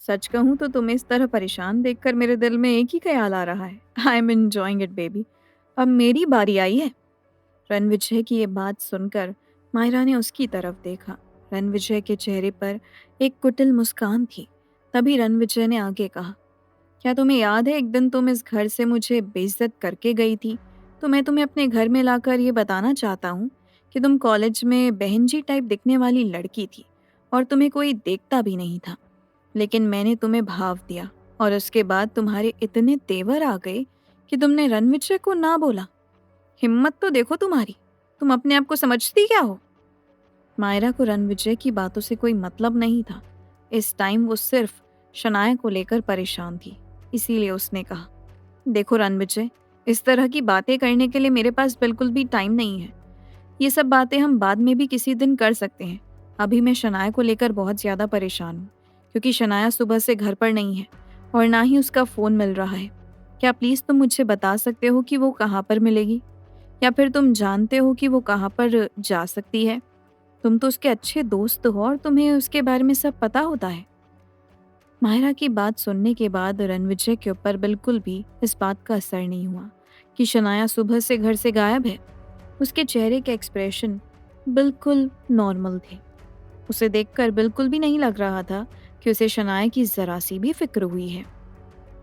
सच कहूँ तो तुम्हें इस तरह परेशान देखकर मेरे दिल में एक ही ख्याल आ रहा है, I am enjoying it baby. अब मेरी बारी आई है। रणविजय की ये बात सुनकर मायरा ने उसकी तरफ देखा। रणविजय के चेहरे पर एक कुटिल मुस्कान थी। तभी रणविजय ने आगे कहा, क्या तुम्हें याद है एक दिन तुम इस घर से मुझे बेइज्जत करके गई थी? तो मैं तुम्हें अपने घर में लाकर ये बताना चाहता हूँ कि तुम कॉलेज में बहन जी टाइप दिखने वाली लड़की थी और तुम्हें कोई देखता भी नहीं था। लेकिन मैंने तुम्हें भाव दिया और उसके बाद तुम्हारे इतने तेवर आ गए कि तुमने रणविजय को ना बोला। हिम्मत तो देखो तुम्हारी। तुम अपने आप को समझती क्या हो? मायरा को रणविजय की बातों से कोई मतलब नहीं था। इस टाइम वो सिर्फ शनाया को लेकर परेशान थी। इसीलिए उसने कहा, देखो रणविजय, इस तरह की बातें करने के लिए मेरे पास बिल्कुल भी टाइम नहीं है। ये सब बातें हम बाद में भी किसी दिन कर सकते हैं। अभी मैं शनाया को लेकर बहुत ज़्यादा परेशान हूँ क्योंकि शनाया सुबह से घर पर नहीं है और ना ही उसका फ़ोन मिल रहा है। क्या प्लीज़ तुम मुझे बता सकते हो कि वो कहाँ पर मिलेगी? या फिर तुम जानते हो कि वो कहाँ पर जा सकती है? तुम तो उसके अच्छे दोस्त हो और तुम्हें उसके बारे में सब पता होता है। माहिरा की बात सुनने के बाद रणविजय के ऊपर बिल्कुल भी इस बात का असर नहीं हुआ कि शनाया सुबह से घर से गायब है। उसके चेहरे के एक्सप्रेशन बिल्कुल नॉर्मल थे। उसे देखकर बिल्कुल भी नहीं लग रहा था कि उसे शनाया की जरा सी भी फिक्र हुई है।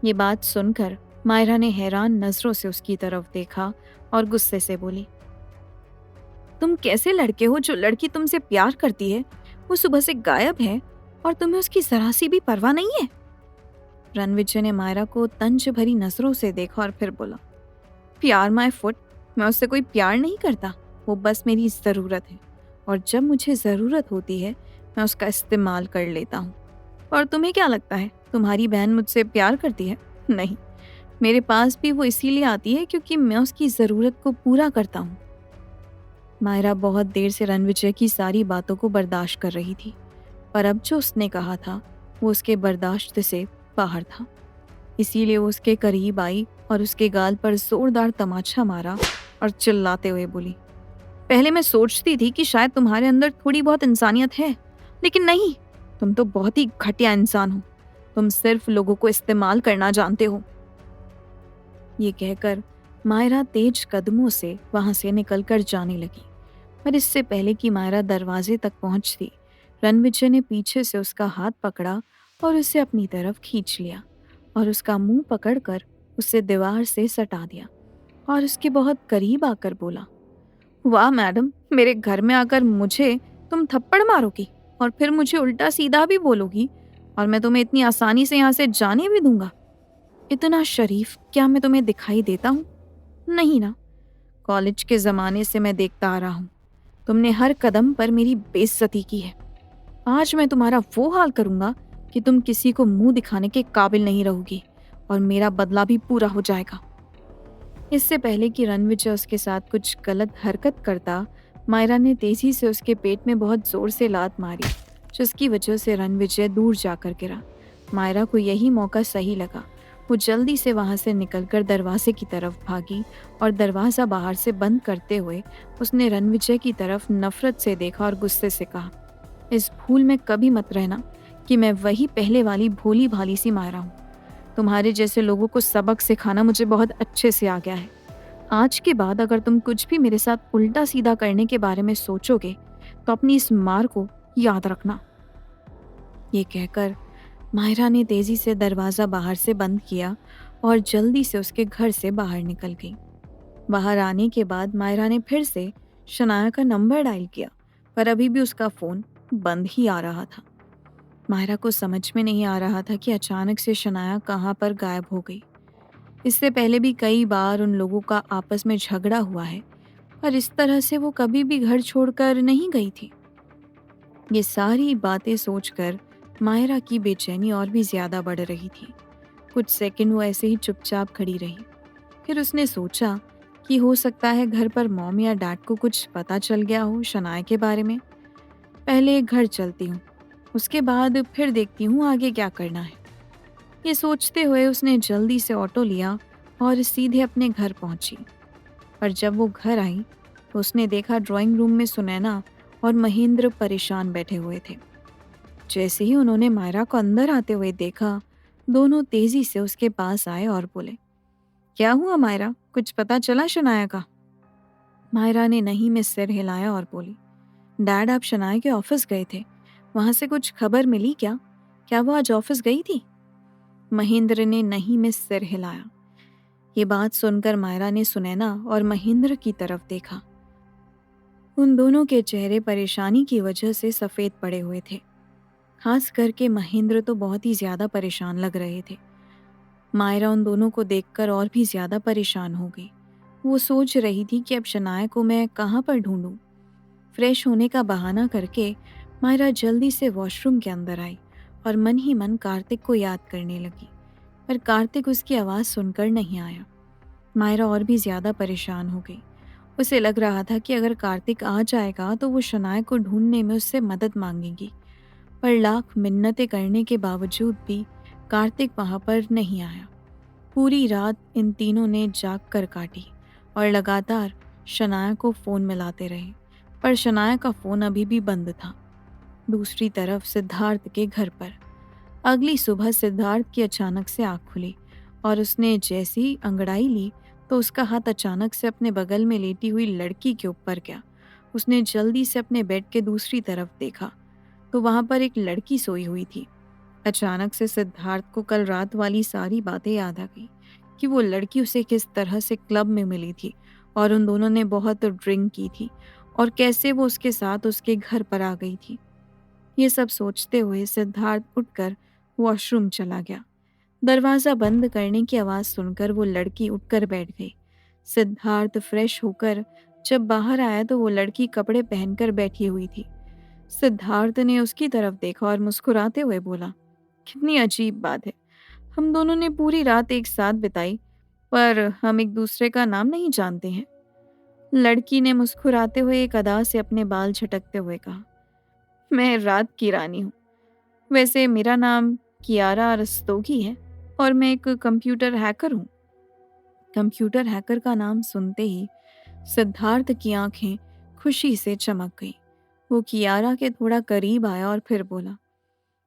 ये बात सुनकर मायरा ने हैरान नजरों से उसकी तरफ देखा और गुस्से से बोली, तुम कैसे लड़के हो? जो लड़की तुमसे प्यार करती है वो सुबह से गायब है और तुम्हें उसकी जरा सी भी परवाह नहीं है? रणविजय ने मायरा को तंज भरी नजरों से देखा और फिर बोला, प्यार माय फुट, मैं उससे कोई प्यार नहीं करता। वो बस मेरी ज़रूरत है और जब मुझे ज़रूरत होती है मैं उसका इस्तेमाल कर लेता हूँ। और तुम्हें क्या लगता है तुम्हारी बहन मुझसे प्यार करती है? नहीं, मेरे पास भी वो इसीलिए आती है क्योंकि मैं उसकी ज़रूरत को पूरा करता हूँ। मायरा बहुत देर से रणविजय की सारी बातों को बर्दाश्त कर रही थी, पर अब जो उसने कहा था वो उसके बर्दाश्त से बाहर था। इसीलिए वो उसके करीब आई और उसके गाल पर जोरदार तमाचा मारा और चिल्लाते हुए बोली, पहले मैं सोचती थी कि शायद तुम्हारे अंदर थोड़ी बहुत इंसानियत है, लेकिन नहीं, तुम तो बहुत ही घटिया इंसान हो। तुम सिर्फ लोगों को इस्तेमाल करना जानते हो। ये कहकर मायरा तेज कदमों से वहां से निकलकर जाने लगी। पर इससे पहले कि मायरा दरवाजे तक पहुंचती, रणविजय ने पीछे से उसका हाथ पकड़ा और उसे अपनी तरफ खींच लिया और उसका मुंह पकड़कर उसे दीवार से सटा दिया और उसके बहुत करीब आकर बोला, वाह मैडम, मेरे घर में आकर मुझे तुम थप्पड़ मारोगी और फिर मुझे उल्टा सीधा भी बोलोगी और मैं तुम्हें इतनी आसानी से यहाँ से जाने भी दूंगा? इतना शरीफ क्या मैं तुम्हें दिखाई देता हूँ? नहीं ना। कॉलेज के ज़माने से मैं देखता आ रहा हूँ, तुमने हर कदम पर मेरी बेइज्जती की है। आज मैं तुम्हारा वो हाल करूंगा कि तुम किसी को मुंह दिखाने के काबिल नहीं रहोगी और मेरा बदला भी पूरा हो जाएगा। इससे पहले कि रणविजय उसके साथ कुछ गलत हरकत करता, मायरा ने तेजी से उसके पेट में बहुत जोर से लात मारी, जिसकी वजह से रणविजय दूर जाकर गिरा। मायरा को यही मौका सही लगा। वो जल्दी से वहां से निकलकर दरवाजे की तरफ भागी और दरवाज़ा बाहर से बंद करते हुए उसने रणविजय की तरफ नफरत से देखा और गुस्से से कहा, इस भूल में कभी मत रहना कि मैं वही पहले वाली भोली भाली सी मायरा हूँ। तुम्हारे जैसे लोगों को सबक सिखाना मुझे बहुत अच्छे से आ गया है। आज के बाद अगर तुम कुछ भी मेरे साथ उल्टा सीधा करने के बारे में सोचोगे तो अपनी इस मार को याद रखना। ये कहकर मायरा ने तेजी से दरवाज़ा बाहर से बंद किया और जल्दी से उसके घर से बाहर निकल गई। बाहर आने के बाद मायरा ने फिर से शनाया का नंबर डायल किया, पर अभी भी उसका फ़ोन बंद ही आ रहा था। मायरा को समझ में नहीं आ रहा था कि अचानक से शनाया कहाँ पर गायब हो गई। इससे पहले भी कई बार उन लोगों का आपस में झगड़ा हुआ है, पर इस तरह से वो कभी भी घर छोड़कर नहीं गई थी। ये सारी बातें सोचकर मायरा की बेचैनी और भी ज्यादा बढ़ रही थी। कुछ सेकंड वो ऐसे ही चुपचाप खड़ी रही। फिर उसने सोचा कि हो सकता है घर पर मॉम या डैड को कुछ पता चल गया हो शनाया के बारे में। पहले घर चलती हूँ, उसके बाद फिर देखती हूँ आगे क्या करना है। ये सोचते हुए उसने जल्दी से ऑटो लिया और सीधे अपने घर पहुंची। पर जब वो घर आई तो उसने देखा ड्राइंग रूम में सुनैना और महेंद्र परेशान बैठे हुए थे। जैसे ही उन्होंने मायरा को अंदर आते हुए देखा, दोनों तेजी से उसके पास आए और बोले, क्या हुआ मायरा, कुछ पता चला शनाया का? मायरा ने नहीं में सिर हिलाया और बोली, डैड आप शनाया के ऑफिस गए थे, वहां से कुछ खबर मिली क्या? क्या वो आज ऑफिस गई थी? महेंद्र ने नहीं में सिर हिलाया। ये बात सुनकर मायरा ने सुनैना और महेंद्र की तरफ देखा। उन दोनों के चेहरे परेशानी की वजह से सफ़ेद पड़े हुए थे। खास करके महेंद्र तो बहुत ही ज़्यादा परेशान लग रहे थे। मायरा उन दोनों को देखकर और भी ज़्यादा परेशान हो गई। वो सोच रही थी कि अब शनाया को मैं कहाँ पर ढूंढूं। फ्रेश होने का बहाना करके मायरा जल्दी से वॉशरूम के अंदर आई और मन ही मन कार्तिक को याद करने लगी, पर कार्तिक उसकी आवाज़ सुनकर नहीं आया। मायरा और भी ज़्यादा परेशान हो गई। उसे लग रहा था कि अगर कार्तिक आ जाएगा तो वो शनाया को ढूंढने में उससे मदद मांगेगी, पर लाख मिन्नतें करने के बावजूद भी कार्तिक वहां पर नहीं आया। पूरी रात इन तीनों ने जाग कर काटी और लगातार शनाया को फ़ोन मिलाते रहे, पर शनाया का फ़ोन अभी भी बंद था। दूसरी तरफ सिद्धार्थ के घर पर अगली सुबह सिद्धार्थ की अचानक से आँख खुली और उसने जैसी अंगड़ाई ली तो उसका हाथ अचानक से अपने बगल में लेटी हुई लड़की के ऊपर गया। उसने जल्दी से अपने बेड के दूसरी तरफ देखा तो वहां पर एक लड़की सोई हुई थी। अचानक से सिद्धार्थ को कल रात वाली सारी बातें याद आ गई कि वो लड़की उसे किस तरह से क्लब में मिली थी और उन दोनों ने बहुत ड्रिंक की थी और कैसे वो उसके साथ उसके घर पर आ गई थी। ये सब सोचते हुए सिद्धार्थ उठकर वॉशरूम चला गया। दरवाज़ा बंद करने की आवाज़ सुनकर वो लड़की उठकर बैठ गई। सिद्धार्थ फ्रेश होकर जब बाहर आया तो वो लड़की कपड़े पहनकर बैठी हुई थी। सिद्धार्थ ने उसकी तरफ देखा और मुस्कुराते हुए बोला, कितनी अजीब बात है, हम दोनों ने पूरी रात एक साथ बिताई पर हम एक दूसरे का नाम नहीं जानते हैं। लड़की ने मुस्कुराते हुए एक अदा से अपने बाल झटकते हुए कहा, मैं रात की रानी हूँ। वैसे मेरा नाम कियारा रस्तोगी है और मैं एक कंप्यूटर हैकर हूँ। कंप्यूटर हैकर का नाम सुनते ही सिद्धार्थ की आंखें खुशी से चमक गईं। वो कियारा के थोड़ा करीब आया और फिर बोला,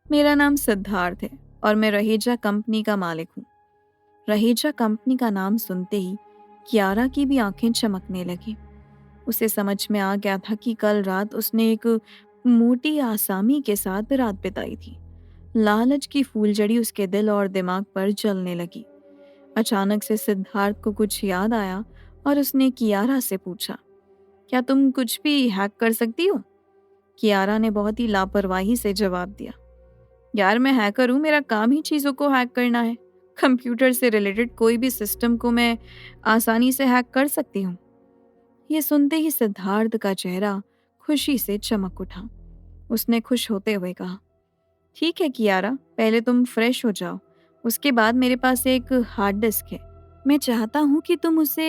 मेरा नाम सिद्धार्थ है और मैं रहेजा कंपनी का मालिक हूँ। रहेजा कंपनी का नाम सुनते ही कियारा की भी आंखें चमकने लगी। उसे समझ में आ गया था कि कल रात उसने एक मोटी आसामी के साथ रात बिताई थी। लालच की फूलझड़ी उसके दिल और दिमाग पर जलने लगी। अचानक से सिद्धार्थ को कुछ याद आया और उसने कियारा से पूछा, क्या तुम कुछ भी हैक कर सकती हो? कियारा ने बहुत ही लापरवाही से जवाब दिया, यार मैं हैकर हूँ, मेरा काम ही चीज़ों को हैक करना है। कंप्यूटर से रिलेटेड कोई भी सिस्टम को मैं आसानी से हैक कर सकती हूँ। ये सुनते ही सिद्धार्थ का चेहरा खुशी से चमक उठा। उसने खुश होते हुए कहा, ठीक है कियारा, पहले तुम फ्रेश हो जाओ, उसके बाद मेरे पास एक हार्ड डिस्क है। मैं चाहता हूँ कि तुम उसे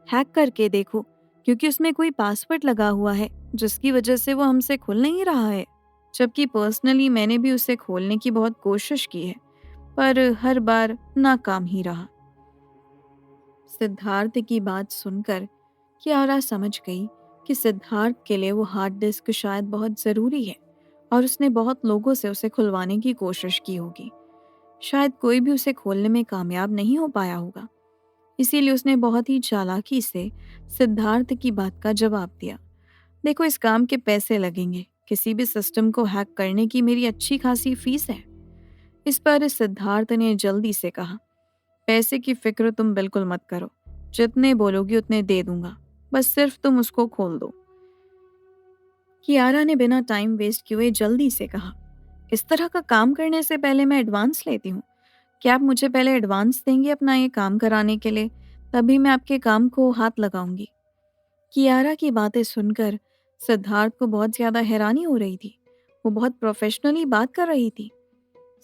हैक करके देखो, क्योंकि उसमें कोई पासवर्ड लगा हुआ है जिसकी वजह से वो हमसे खुल नहीं रहा है। जबकि पर्सनली मैंने भी उसे खोलने की बहुत कोशिश की है, पर हर बार नाकाम ही रहा। सिद्धार्थ की बात सुनकर कियारा समझ गई कि सिद्धार्थ के लिए वो हार्ड डिस्क शायद बहुत ज़रूरी है और उसने बहुत लोगों से उसे खुलवाने की कोशिश की होगी। शायद कोई भी उसे खोलने में कामयाब नहीं हो पाया होगा। इसीलिए उसने बहुत ही चालाकी से सिद्धार्थ की बात का जवाब दिया, देखो इस काम के पैसे लगेंगे, किसी भी सिस्टम को हैक करने की मेरी अच्छी खासी फीस है। इस पर सिद्धार्थ ने जल्दी से कहा, पैसे की फिक्र तुम बिल्कुल मत करो, जितने बोलोगी उतने दे दूंगा, बस सिर्फ तुम उसको खोल दो। कियारा ने बिना टाइम वेस्ट किए हुए जल्दी से कहा, इस तरह का काम करने से पहले मैं एडवांस लेती हूँ। क्या आप मुझे पहले एडवांस देंगे अपना ये काम कराने के लिए? तभी मैं आपके काम को हाथ लगाऊंगी। कियारा की बातें सुनकर सिद्धार्थ को बहुत ज्यादा हैरानी हो रही थी। वो बहुत प्रोफेशनली बात कर रही थी।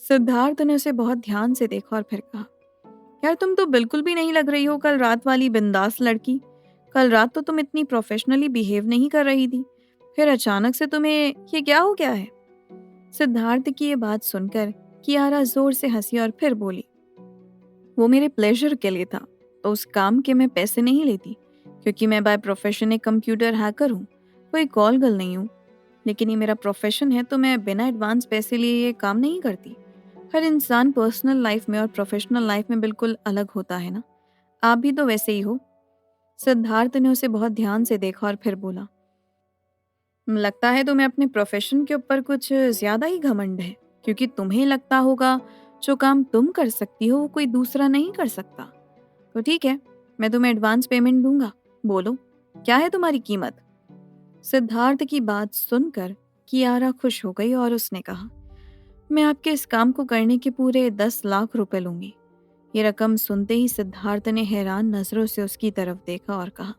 सिद्धार्थ ने उसे बहुत ध्यान से देखा और फिर कहा, यार तुम तो बिल्कुल भी नहीं लग रही हो कल रात वाली बिंदास लड़की। कल रात तो तुम इतनी प्रोफेशनली बिहेव नहीं कर रही थी, फिर अचानक से तुम्हें ये क्या हो गया है? सिद्धार्थ की ये बात सुनकर कियारा जोर से हंसी और फिर बोली, वो मेरे प्लेजर के लिए था, तो उस काम के मैं पैसे नहीं लेती, क्योंकि मैं बाय प्रोफेशन एक कंप्यूटर हैकर हूँ, कोई कॉल गर्ल नहीं हूँ। लेकिन ये मेरा प्रोफेशन है तो मैं बिना एडवांस पैसे लिए ये काम नहीं करती। हर इंसान पर्सनल लाइफ में और प्रोफेशनल लाइफ में बिल्कुल अलग होता है ना। आप भी तो वैसे ही हो। सिद्धार्थ ने उसे बहुत ध्यान से देखा और फिर बोला, लगता है तुम्हें अपने प्रोफेशन के ऊपर कुछ ज्यादा ही घमंड है, क्योंकि तुम्हें लगता होगा जो काम तुम कर सकती हो वो कोई दूसरा नहीं कर सकता। तो ठीक है, मैं तुम्हें एडवांस पेमेंट दूंगा। बोलो, क्या है तुम्हारी कीमत? सिद्धार्थ की बात सुनकर कियारा खुश हो गई और उसने कहा, मैं आपके इस काम को करने के पूरे 10 लाख रुपए लूंगी। ये रकम सुनते ही सिद्धार्थ ने हैरान नजरों से उसकी तरफ देखा और कहा,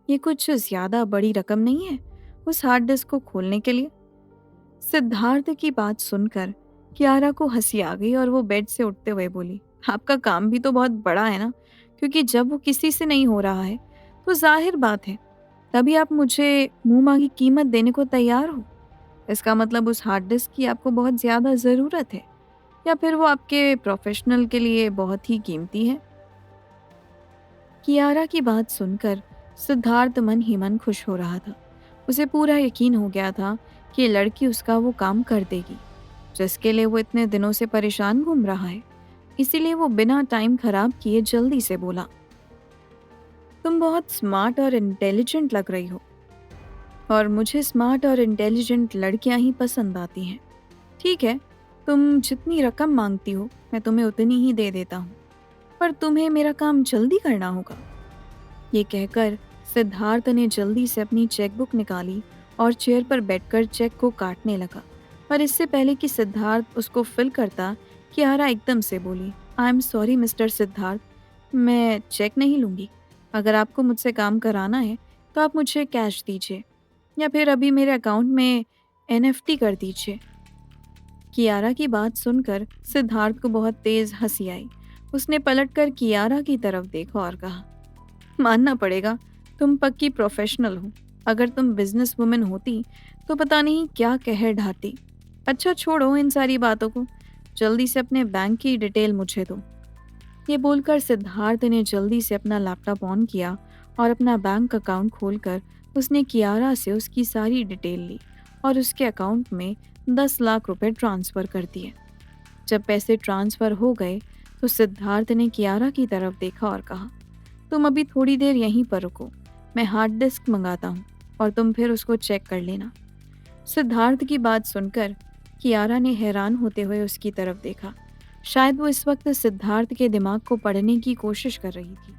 ये कुछ ज्यादा बड़ी रकम नहीं है उस हार्ड डिस्क को खोलने के लिए? सिद्धार्थ की बात सुनकर कियारा को हंसी आ गई और वो बेड से उठते हुए बोली, आपका काम भी तो बहुत बड़ा है ना, क्योंकि जब वो किसी से नहीं हो रहा है तो जाहिर बात है तभी आप मुझे मुंह मांगी कीमत देने को तैयार हो। इसका मतलब उस हार्ड डिस्क की आपको बहुत ज़्यादा ज़रूरत है, या फिर वो आपके प्रोफेशनल के लिए बहुत ही कीमती है? कियारा की बात सुनकर सिद्धार्थ मन ही मन खुश हो रहा था। उसे पूरा यकीन हो गया था कि ये लड़की उसका वो काम कर देगी जिसके लिए वो इतने दिनों से परेशान घूम रहा है। इसीलिए वो बिना टाइम खराब किए जल्दी से बोला, तुम बहुत स्मार्ट और इंटेलिजेंट लग रही हो, और मुझे स्मार्ट और इंटेलिजेंट लड़कियां ही पसंद आती हैं। ठीक है, तुम जितनी रकम मांगती हो मैं तुम्हें उतनी ही दे देता हूँ, पर तुम्हें मेरा काम जल्दी करना होगा। ये कहकर सिद्धार्थ ने जल्दी से अपनी चेकबुक निकाली और चेयर पर बैठकर चेक को काटने लगा। पर इससे पहले कि सिद्धार्थ उसको फिल करता, कियारा एकदम से बोली, I am sorry mister Siddharth, मैं चेक नहीं लूँगी। अगर आपको मुझसे काम कराना है तो आप मुझे कैश दीजिए, या फिर अभी मेरे अकाउंट में एनएफटी कर दीजिए। कियारा की बात सुनकर सिद्धार्थ को बहुत तेज हंसी आई। उसने पलटकर कियारा की तरफ देखा और कहा, मानना पड़ेगा, तुम पक्की प्रोफेशनल हो। अगर तुम बिजनेस वुमेन होती तो पता नहीं क्या कहर ढाती। अच्छा छोड़ो इन सारी बातों को, जल्दी से अपने बैंक की डिटेल मुझे दो। ये बोलकर सिद्धार्थ ने जल्दी से अपना लैपटॉप ऑन किया और अपना बैंक अकाउंट खोलकर उसने कियारा से उसकी सारी डिटेल ली और उसके अकाउंट में 10 लाख रुपए ट्रांसफ़र कर दिए। जब पैसे ट्रांसफ़र हो गए तो सिद्धार्थ ने कियारा की तरफ देखा और कहा, तुम अभी थोड़ी देर यहीं पर रुको, मैं हार्ड डिस्क मंगाता हूँ और तुम फिर उसको चेक कर लेना। सिद्धार्थ की बात सुनकर कियारा ने हैरान होते हुए उसकी तरफ देखा। शायद वो इस वक्त सिद्धार्थ के दिमाग को पढ़ने की कोशिश कर रही थी।